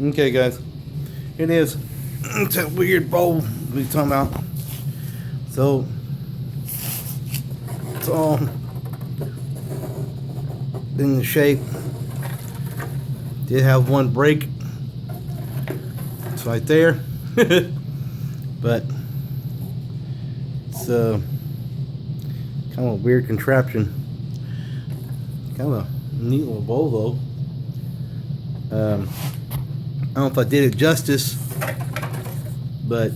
Okay, guys. It is. It's that weird bowl we were talking about. So, it's all in the shape. Did have one break. It's right there. But it's kind of a weird contraption. Kind of a neat little bowl though. I don't know if I did it justice, but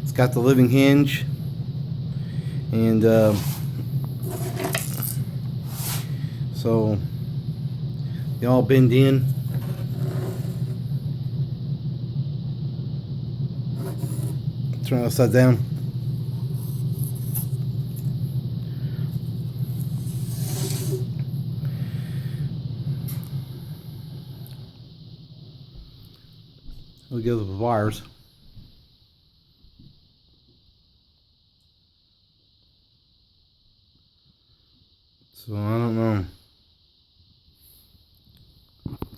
it's got the living hinge, and so they all bend in. Turn it upside down. We'll go with the wires. So I don't know.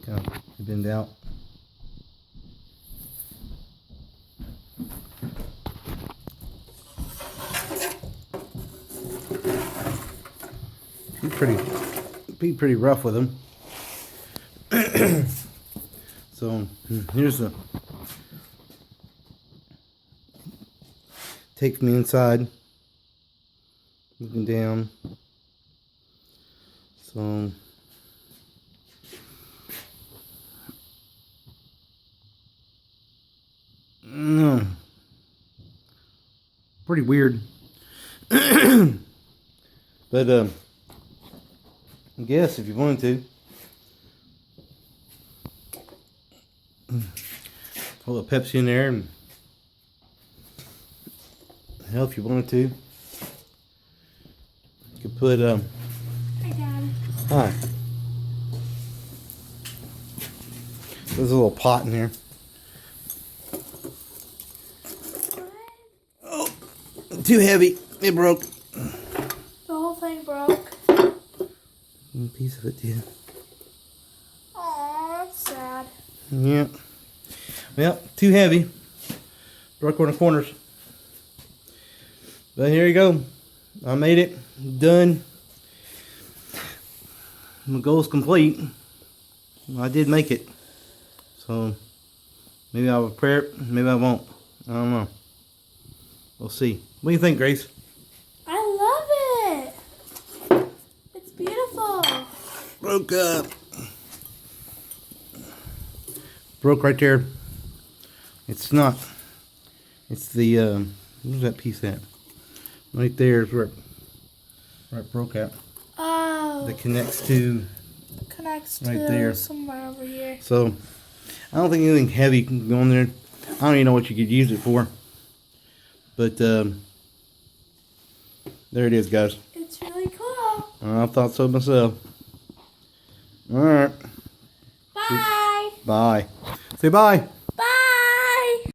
Kind of bend out. Be pretty rough with them. So here's the takes me inside, looking down. So pretty weird. But I guess if you wanted to, pull a Pepsi in there, and hell, if you wanted to, you could put Hi, Dad. Hi. There's a little pot in here. Oh, too heavy. It broke. The whole thing broke. One piece of it did. Aw, that's sad. Yeah. Well, too heavy. Broke on the corners. But here you go. I made it. Done. My goal's complete. I did make it. So maybe I'll repair it. Maybe I won't. I don't know. We'll see. What do you think, Grace? I love it. It's beautiful. Broke up. Broke right there. It's not. It's the where's that piece at? Right there is where it broke at. Oh. That connects to right there. Somewhere over here. So I don't think anything heavy can go in there. I don't even know what you could use it for. But there it is, guys. It's really cool. I thought so myself. All right. Bye. Bye. Say bye.